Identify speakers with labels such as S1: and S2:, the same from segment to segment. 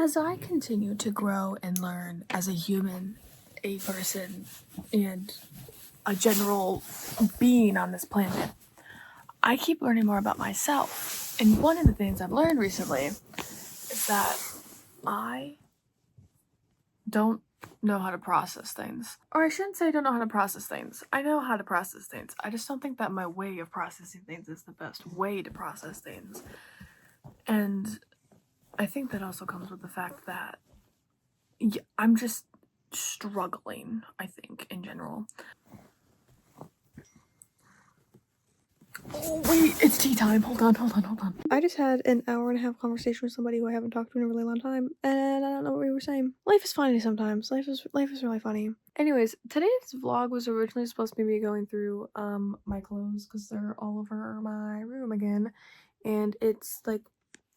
S1: As I continue to grow and learn as a human, a person, and a general being on this planet, I keep learning more about myself. And one of the things I've learned recently is that I don't know how to process things. Or I shouldn't say I don't know how to process things. I know how to process things. I just don't think that my way of processing things is the best way to process things. And I think that also comes with the fact that I'm just struggling, I think, in general. Oh, wait, it's tea time. Hold on. I just had an hour-and-a-half conversation with somebody who I haven't talked to in a really long time, and I don't know what we were saying. Life is funny sometimes. Life is really funny. Anyways, today's vlog was originally supposed to be me going through my clothes because they're all over my room again, and it's like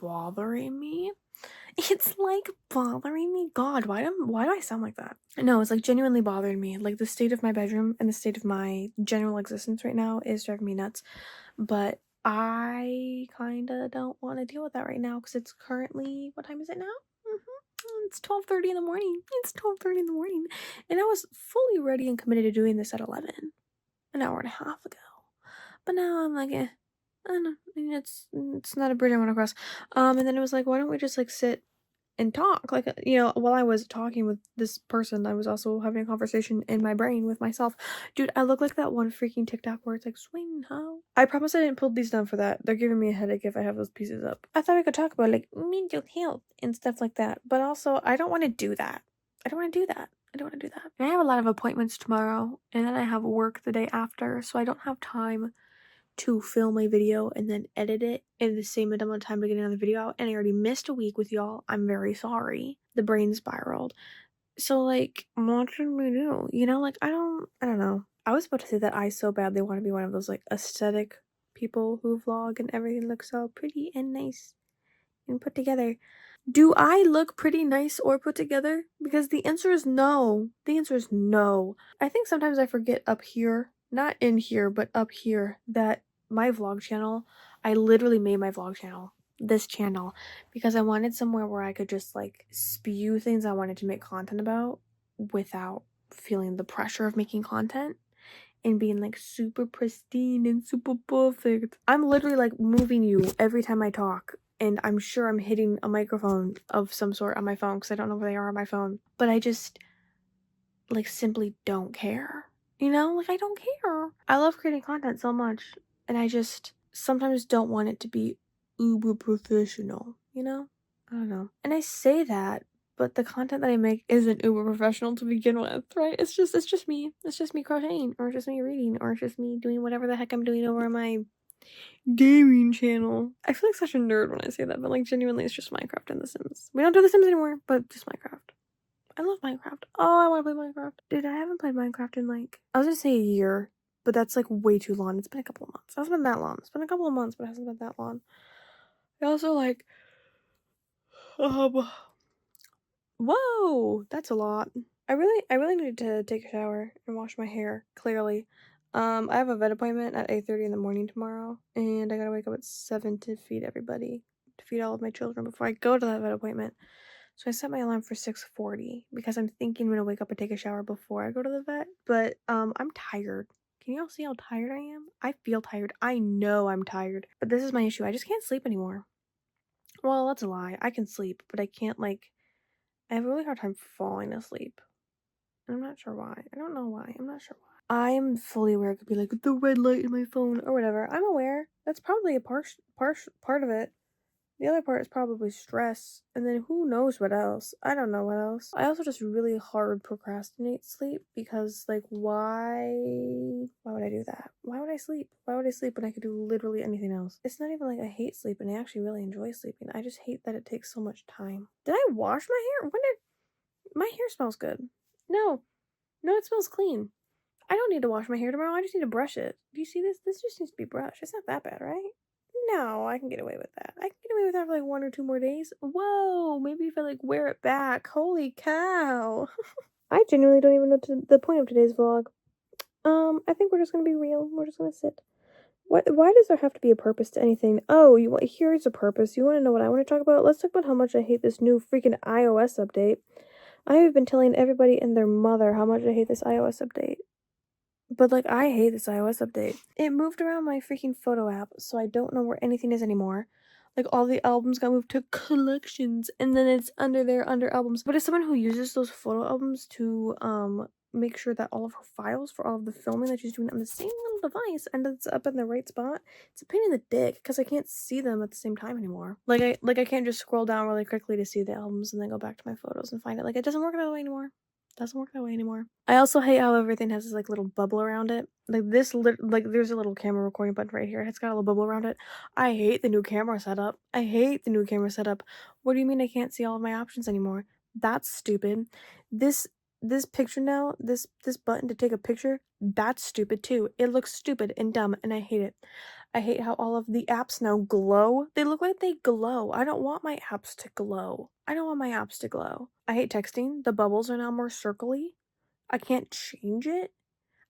S1: bothering me. It's like bothering me. God, why do I sound like that? No, it's like genuinely bothering me. Like the state of my bedroom and the state of my general existence right now is driving me nuts. But I kind of don't want to deal with that right now because it's currently, what time is it now? It's 12:30 in the morning. It's 12:30 in the morning. And I was fully ready and committed to doing this at 11, an hour and a half ago. But now I'm like, I don't know. I mean, it's not a bridge I want to cross. And then it was like, why don't we just like sit and talk? Like, while I was talking with this person, I was also having a conversation in my brain with myself. Dude, I look like that one freaking TikTok where it's like, swing how? I promise I didn't pull these down for that. They're giving me a headache if I have those pieces up. I thought we could talk about like mental health and stuff like that. But also, I don't want to do that. I don't want to do that. And I have a lot of appointments tomorrow, and then I have work the day after, so I don't have time to film a video and then edit it in the same amount of time to get another video out, and I already missed a week with y'all. I'm very sorry. The brain spiraled. So like, what should we do? Like I don't know. I was about to say that I so badly want to be one of those like aesthetic people who vlog and everything looks all pretty and nice and put together. Do I look pretty nice or put together? Because the answer is no. I think sometimes I forget up here, not in here, but up here, that my vlog channel, I literally made my vlog channel, this channel, because I wanted somewhere where I could just like spew things I wanted to make content about without feeling the pressure of making content and being like super pristine and super perfect. I'm literally like moving you every time I talk, and I'm sure I'm hitting a microphone of some sort on my phone because I don't know where they are on my phone, but I just like simply don't care. Like I don't care. I love creating content so much, and I just sometimes don't want it to be uber professional, I don't know. And I say that, but the content that I make isn't uber professional to begin with, right? It's just me. It's just me crocheting, or it's just me reading, or it's just me doing whatever the heck I'm doing over on my gaming channel. I feel like such a nerd when I say that, but like genuinely it's just Minecraft and The Sims. We don't do The Sims anymore, but just Minecraft. I love Minecraft. Oh, I want to play Minecraft. Dude, I haven't played Minecraft in like, I was gonna say a year, but that's like way too long. It's been a couple of months. It hasn't been that long. It's been a couple of months, but it hasn't been that long. I also like, whoa, that's a lot. I really need to take a shower and wash my hair, clearly. I have a vet appointment at 8:30 in the morning tomorrow, and I gotta wake up at 7 to feed all of my children before I go to that vet appointment. So I set my alarm for 6:40 because I'm thinking I'm gonna wake up and take a shower before I go to the vet. But I'm tired. Can y'all see how tired I am? I feel tired. I know I'm tired. But this is my issue. I just can't sleep anymore. Well, that's a lie. I can sleep, but I can't like I have a really hard time falling asleep. And I'm not sure why. I don't know why. I'm not sure why. I'm fully aware it could be like the red light in my phone or whatever. I'm aware. That's probably a part of it. The other part is probably stress, and then who knows what else. I don't know what else. I also just really hard procrastinate sleep because like why would I do that? Why would I sleep? Why would I sleep when I could do literally anything else? It's not even like I hate sleeping. I actually really enjoy sleeping. I just hate that it takes so much time. Did I wash my hair? When did my hair smells good? No, it smells clean. I don't need to wash my hair tomorrow. I just need to brush it. Do you see this? This just needs to be brushed. It's not that bad, right? No, I can get away with that. I can get away with that for like 1 or 2 more days. Whoa, maybe if I like wear it back. Holy cow. I genuinely don't even know the point of today's vlog. I think we're just gonna be real. We're just gonna sit Why does there have to be a purpose to anything? Oh, here's a purpose. You want to know what I want to talk about? Let's talk about how much I hate this new freaking iOS update. I have been telling everybody and their mother how much I hate this iOS update. But, like, I hate this iOS update. It moved around my freaking photo app, so I don't know where anything is anymore. Like, all the albums got moved to collections, and then it's under there, under albums. But as someone who uses those photo albums to, make sure that all of her files for all of the filming that she's doing on the same little device and it's up in the right spot, it's a pain in the dick, because I can't see them at the same time anymore. I can't just scroll down really quickly to see the albums and then go back to my photos and find it. Like, it doesn't work that way anymore. Doesn't work that way anymore. I also hate how everything has this like little bubble around it. Like there's a little camera recording button right here. It's got a little bubble around it. I hate the new camera setup. I hate the new camera setup. What do you mean I can't see all of my options anymore? That's stupid. This picture now, this button to take a picture, that's stupid too. It looks stupid and dumb and I hate it. I hate how all of the apps now glow. They look like they glow. I don't want my apps to glow. I don't want my apps to glow. I hate texting. The bubbles are now more circly. I can't change it.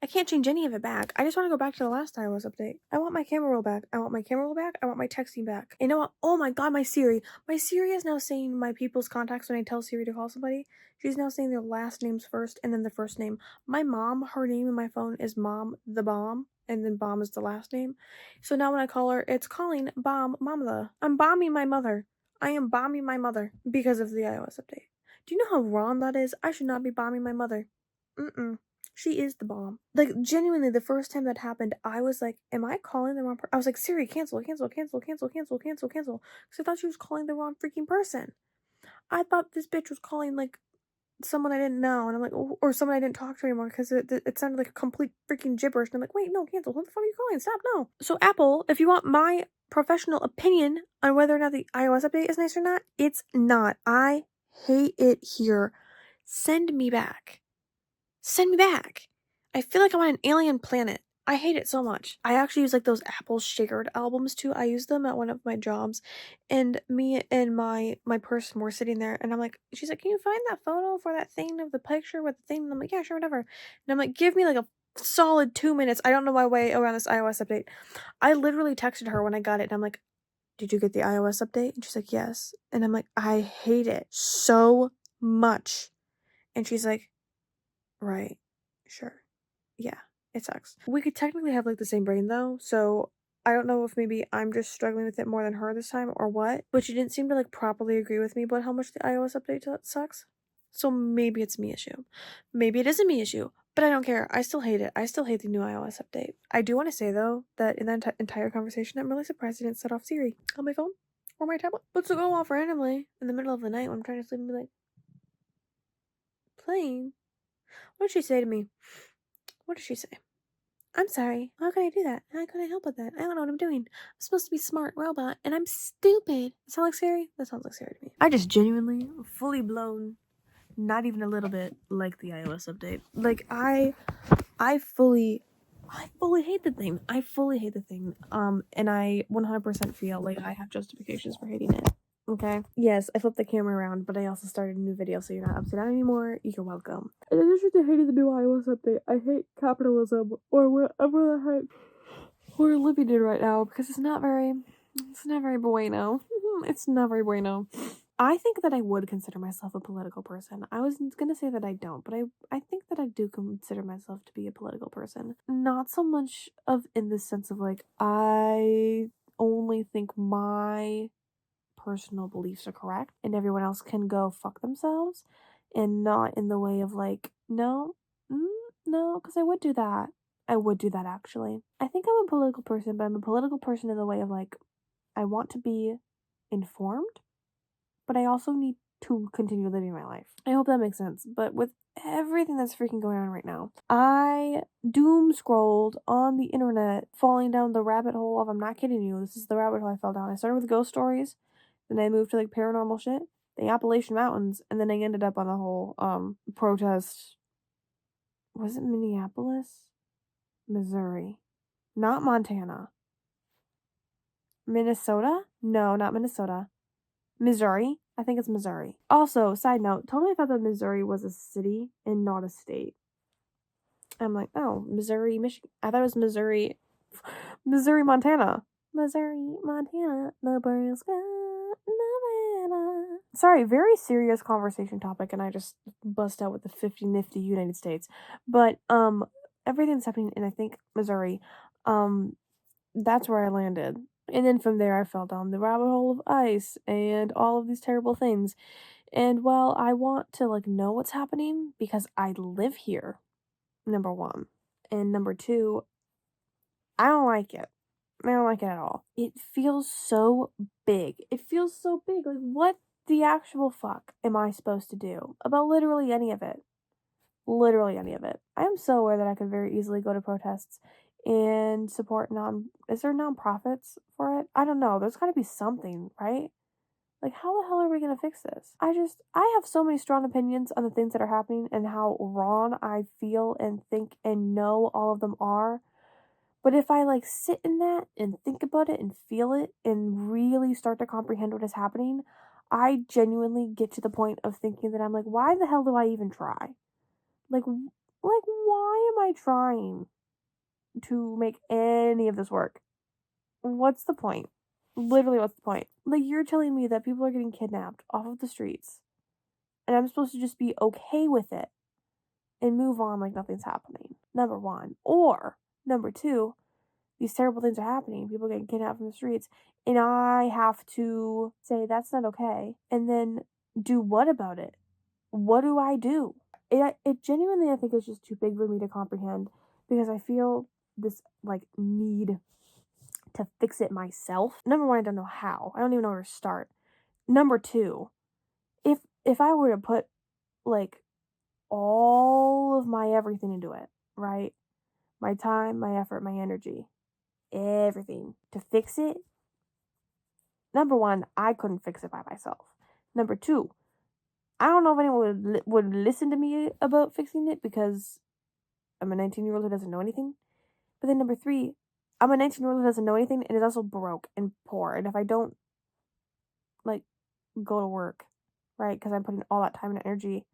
S1: I can't change any of it back. I just want to go back to the last iOS update. I want my camera roll back. I want my camera roll back. I want my texting back. You know what? Oh my god, my Siri. My Siri is now saying my people's contacts when I tell Siri to call somebody. She's now saying their last names first and then the first name. My mom, her name in my phone is Mom the Bomb, and then Bomb is the last name. So now when I call her, it's calling Bomb Mama. I'm bombing my mother. I am bombing my mother because of the iOS update. Do you know how wrong that is? I should not be bombing my mother. She is the bomb. Like, genuinely, the first time that happened, I was like, am I calling the wrong person? I was like, Siri, cancel. Because I thought she was calling the wrong freaking person. I thought this bitch was calling, like, someone I didn't know. And I'm like, or someone I didn't talk to anymore because it sounded like a complete freaking gibberish. And I'm like, wait, no, cancel. Who the fuck are you calling? Stop, no. So, Apple, if you want my professional opinion on whether or not the iOS update is nice or not, it's not. I hate it here. Send me back. Send me back. I feel like I'm on an alien planet. I hate it so much. I actually use like those Apple shared albums too. I used them at one of my jobs, and me and my person were sitting there, and I'm like, she's like, can you find that photo for that thing of the picture with the thing? And I'm like, yeah, sure, whatever. And I'm like, give me like a solid 2 minutes. I don't know my way around this iOS update. I literally texted her when I got it, and I'm like, did you get the iOS update? And she's like, yes. And I'm like, I hate it so much. And she's like, right. Sure. Yeah, it sucks. We could technically have like the same brain though, so I don't know if maybe I'm just struggling with it more than her this time or what, but she didn't seem to like properly agree with me about how much the iOS update sucks. So maybe it's a me issue. Maybe it is a me issue, but I don't care. I still hate it. I still hate the new iOS update. I do want to say though that in that entire conversation, I'm really surprised I didn't set off Siri on my phone or my tablet. But to go off randomly in the middle of the night when I'm trying to sleep and be like, playing. What did she say to me? What did she say? I'm sorry. How can I do that? How can I help with that? I don't know what I'm doing. I'm supposed to be smart robot, and I'm stupid. That sound like Siri? That sounds like Siri to me. I just genuinely, fully blown, not even a little bit like the iOS update. Like I fully hate the thing. I fully hate the thing. And I 100% feel like I have justifications for hating it. Okay. Yes, I flipped the camera around, but I also started a new video, so you're not upside down anymore. You're welcome. In addition to hating the new iOS update, I hate capitalism, or whatever the heck we're living in right now, because it's not very bueno. It's not very bueno. I think that I would consider myself a political person. I was gonna say that I don't, but I think that I do consider myself to be a political person. Not so much of in the sense of like, I only think my personal beliefs are correct and everyone else can go fuck themselves, and not in the way of like, no, because I would do that. I would do that actually. I think I'm a political person, but I'm a political person in the way of like, I want to be informed, but I also need to continue living my life. I hope that makes sense. But with everything that's freaking going on right now, I doom scrolled on the internet, falling down the rabbit hole of, I'm not kidding you, this is the rabbit hole I fell down. I started with ghost stories, then I moved to like paranormal shit, the Appalachian Mountains, and then I ended up on the whole protest. Was it Minneapolis? Missouri. Not Montana. Minnesota? No, not Minnesota. Missouri? I think it's Missouri. Also, side note, totally thought that Missouri was a city and not a state. I'm like, oh, Missouri, Michigan. I thought it was Missouri. Missouri, Montana. Missouri, Montana, Nebraska, Nevada. Sorry, very serious conversation topic, and I just bust out with the 50 nifty United States. But everything's happening in, I think, Missouri. That's where I landed. And then from there I fell down the rabbit hole of ice and all of these terrible things. And while I want to like know what's happening because I live here, number one. And number two, I don't like it. I don't like it at all. It feels so big. It feels so big. Like, what the actual fuck am I supposed to do about literally any of it? Literally any of it. I am so aware that I could very easily go to protests and support is there nonprofits for it? I don't know. There's gotta be something, right? Like, how the hell are we gonna fix this? I have so many strong opinions on the things that are happening and how wrong I feel and think and know all of them are. But if I like sit in that and think about it and feel it and really start to comprehend what is happening, I genuinely get to the point of thinking that I'm like, why the hell do I even try? Like why am I trying to make any of this work? What's the point? Literally, what's the point? Like, you're telling me that people are getting kidnapped off of the streets, and I'm supposed to just be okay with it and move on like nothing's happening. Number one. Or, number two, these terrible things are happening. People getting kidnapped from the streets, and I have to say that's not okay. And then do what about it? What do I do? It genuinely, I think, is just too big for me to comprehend because I feel this like need to fix it myself. Number one, I don't know how. I don't even know where to start. Number two, if I were to put like all of my everything into it, right? My time, my effort, my energy, everything to fix it. Number one, I couldn't fix it by myself. Number two, I don't know if anyone would listen to me about fixing it because I'm a 19-year-old who doesn't know anything. But then number three, I'm a 19-year-old who doesn't know anything and is also broke and poor. And if I don't like go to work, right, because I'm putting all that time and energy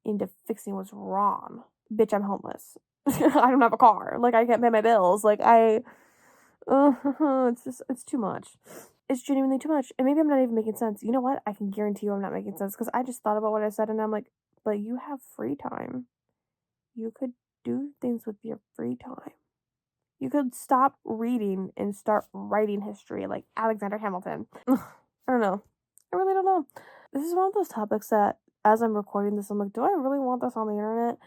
S1: into fixing what's wrong, bitch, I'm homeless. I don't have a car. Like, I can't pay my bills. Like, it's too much. It's genuinely too much. And maybe I'm not even making sense. You know what? I can guarantee you I'm not making sense because I just thought about what I said and I'm like, but you have free time. You could do things with your free time. You could stop reading and start writing history like Alexander Hamilton. I don't know. I really don't know. This is one of those topics that, as I'm recording this, I'm like, do I really want this on the internet?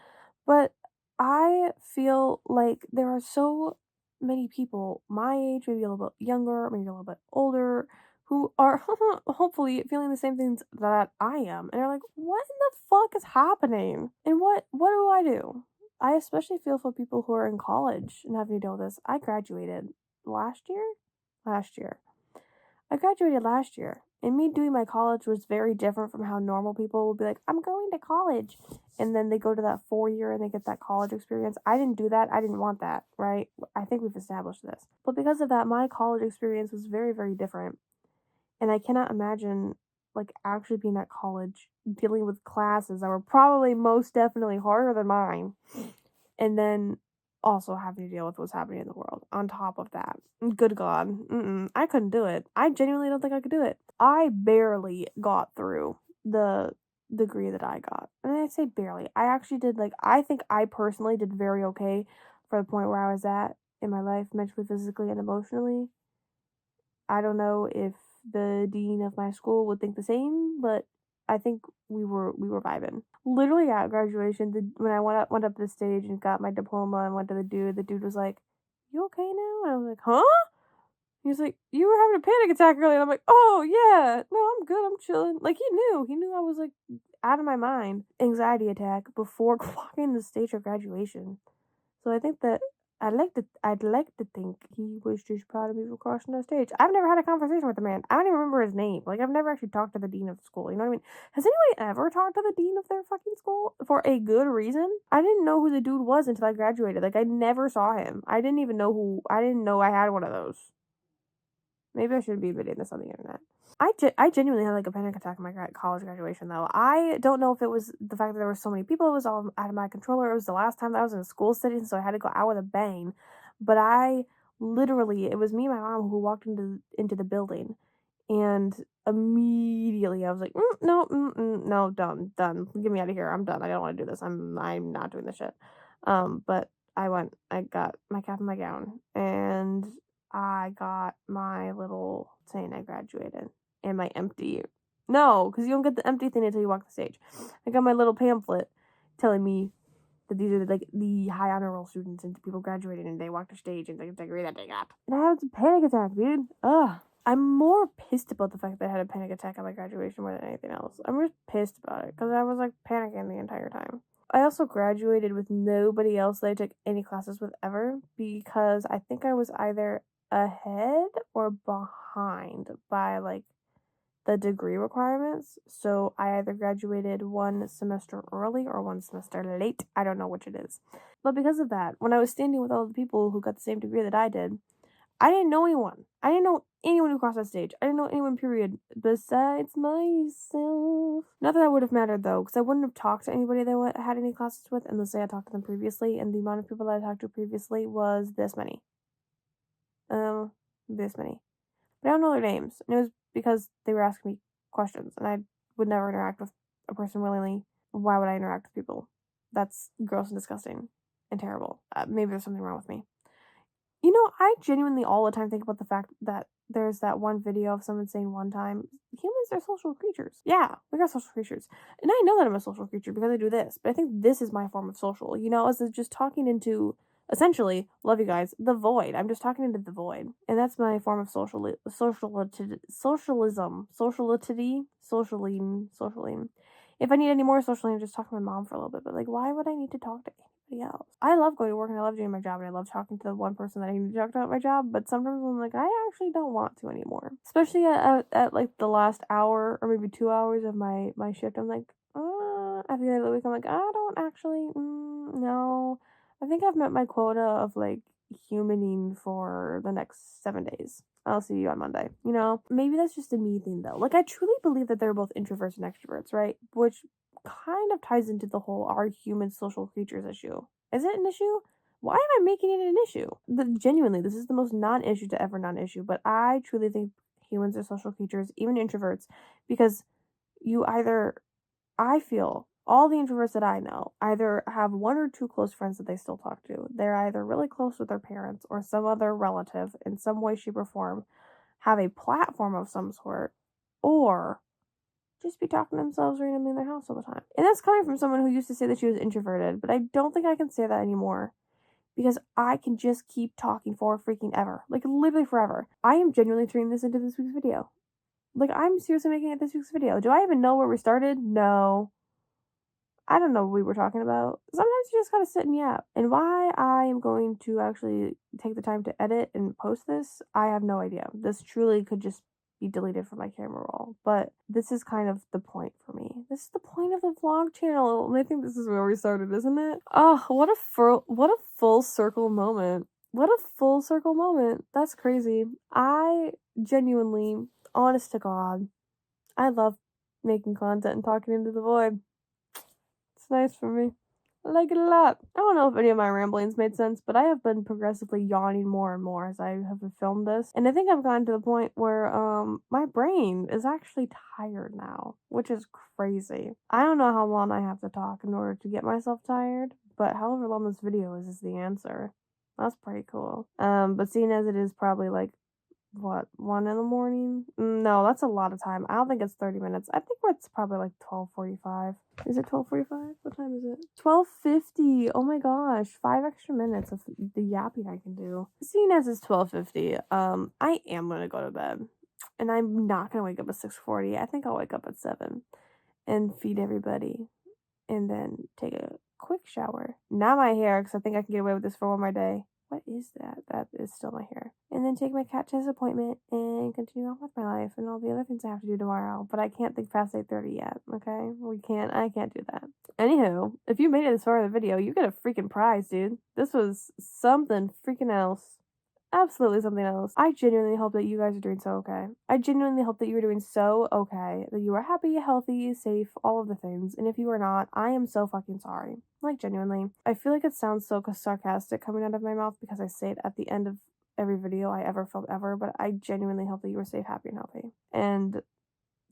S1: But I feel like there are so many people my age, maybe a little bit younger, maybe a little bit older, who are hopefully feeling the same things that I am. And they're like, what in the fuck is happening? And what do I do? I especially feel for people who are in college and having to deal with this. I graduated last year? Last year. I graduated last year, and me doing my college was very different from how normal people would be like, I'm going to college. And then they go to that 4 year and they get that college experience. I didn't do that. I didn't want that, right? I think we've established this. But because of that, my college experience was very, very different. And I cannot imagine, like, actually being at college, dealing with classes that were probably most definitely harder than mine. And then also having to deal with what's happening in the world on top of that. Good God. I couldn't do it. I genuinely don't think I could do it. I barely got through the degree that I got. And I say barely. I actually did, like, I think I personally did very okay for the point where I was at in my life, mentally, physically, and emotionally. I don't know if the dean of my school would think the same, but I think we were vibing. Literally at graduation, when I went up to the stage and got my diploma and went to the dude was like, "You okay now?" And I was like, "Huh?" He was like, "You were having a panic attack earlier." And I'm like, "Oh yeah, no, I'm good. I'm chilling." Like, he knew I was like out of my mind, anxiety attack before walking the stage at graduation. So I think that I'd like to think he was just proud of me for crossing that stage. I've never had a conversation with the man. I don't even remember his name. Like, I've never actually talked to the dean of the school. You know what I mean? Has anybody ever talked to the dean of their fucking school for a good reason? I didn't know who the dude was until I graduated. Like, I never saw him. I didn't know I had one of those. Maybe I shouldn't be admitting this on the internet. I genuinely had like a panic attack in my college graduation though. I don't know if it was the fact that there were so many people, it was all out of my control, or it was the last time that I was in a school setting, so I had to go out with a bang. But I Literally, it was me and my mom who walked into the building, and immediately I was like, no, no, done. Get me out of here. I'm done. I don't want to do this. I'm not doing this shit. But I got my cap and my gown, and I got my little saying I graduated and my empty. No, because you don't get the empty thing until you walk the stage. I got my little pamphlet telling me that these are like the high honor roll students and people graduated and they walked the stage and the degree that they got. And I had a panic attack, dude. Ugh. I'm more pissed about the fact that I had a panic attack at my graduation more than anything else. I'm just pissed about it because I was like panicking the entire time. I also graduated with nobody else that I took any classes with ever because I think I was either ahead or behind by like the degree requirements. So I either graduated one semester early or one semester late. I don't know which it is. But because of that, when I was standing with all the people who got the same degree that I did, I didn't know anyone. I didn't know anyone who crossed that stage. I didn't know anyone, period, besides myself. Not that that would have mattered, though, because I wouldn't have talked to anybody that I had any classes with unless I had talked to them previously, and the amount of people that I talked to previously was this many. This many. But I don't know their names, and it was because they were asking me questions, and I would never interact with a person willingly. Why would I interact with people? That's gross and disgusting and terrible. Maybe there's something wrong with me. You know, I genuinely all the time think about the fact that there's that one video of someone saying one time, humans are social creatures. Yeah, we are social creatures. And I know that I'm a social creature because I do this, but I think this is my form of social, you know, as just talking into, essentially, love you guys, the void. I'm just talking into the void. And that's my form of socialing. If I need any more socialing, just talk to my mom for a little bit, but like, why would I need to talk to anybody else? I love going to work and I love doing my job and I love talking to the one person that I need to talk to about my job, but sometimes I'm like, I actually don't want to anymore. Especially at like the last hour or maybe 2 hours of my shift, I'm like, at the end of the week, I'm like, I don't actually, no. I think I've met my quota of like humaning for the next 7 days. I'll see you on Monday. You know, maybe that's just a me thing though. Like, I truly believe that they're both introverts and extroverts, right? Which kind of ties into the whole are humans social creatures issue. Is it an issue? Why am I making it an issue? Genuinely, this is the most non-issue to ever non-issue, but I truly think humans are social creatures, even introverts, because I feel all the introverts that I know either have one or two close friends that they still talk to. They're either really close with their parents or some other relative in some way, shape, or form, have a platform of some sort, or just be talking to themselves randomly in their house all the time. And that's coming from someone who used to say that she was introverted, but I don't think I can say that anymore because I can just keep talking for freaking ever. Like, literally forever. I am genuinely turning this into this week's video. Like, I'm seriously making it this week's video. Do I even know where we started? No. I don't know what we were talking about. Sometimes you just gotta sit and yap. And why I am going to actually take the time to edit and post this, I have no idea. This truly could just be deleted from my camera roll. But this is kind of the point for me. This is the point of the vlog channel. And I think this is where we started, isn't it? Oh, what a full circle moment. What a full circle moment. That's crazy. I genuinely, honest to God, I love making content and talking into the void. It's nice for me. I like it a lot. I don't know if any of my ramblings made sense, but I have been progressively yawning more and more as I have filmed this. And I think I've gotten to the point where my brain is actually tired now, which is crazy. I don't know how long I have to talk in order to get myself tired, but however long this video is the answer. That's pretty cool. But seeing as it is probably like 1 in the morning? No, that's a lot of time. I don't think it's 30 minutes. I think it's probably like 12:45. Is it 12:45? What time is it? 12:50. Oh my gosh, 5 extra minutes of the yapping I can do. Seeing as it's 12:50, I am gonna go to bed, and I'm not gonna wake up at 6:40. I think I'll wake up at 7 and feed everybody, and then take a quick shower. Not my hair, because I think I can get away with this for one more day. What is that? That is still my hair. And then take my cat to his appointment and continue on with my life and all the other things I have to do tomorrow. But I can't think past 8:30 yet, okay? I can't do that. Anywho, if you made it this far in the video, you get a freaking prize, dude. This was something freaking else. Absolutely something else. I genuinely hope that you guys are doing so okay. I genuinely hope that you are doing so okay. That you are happy, healthy, safe, all of the things. And if you are not, I am so fucking sorry. Like, genuinely. I feel like it sounds so sarcastic coming out of my mouth because I say it at the end of every video I ever filmed ever, but I genuinely hope that you are safe, happy, and healthy. And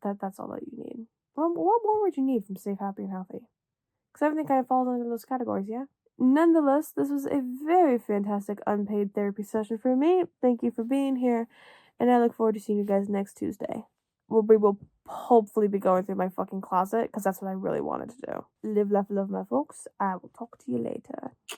S1: that's all that you need. What more would you need from safe, happy, and healthy? Because everything kind of falls under those categories, yeah? Nonetheless, this was a very fantastic unpaid therapy session for me. Thank you for being here, and I look forward to seeing you guys next Tuesday. We will hopefully be going through my fucking closet, because that's what I really wanted to do. Live, laugh, love, my folks. I will talk to you later.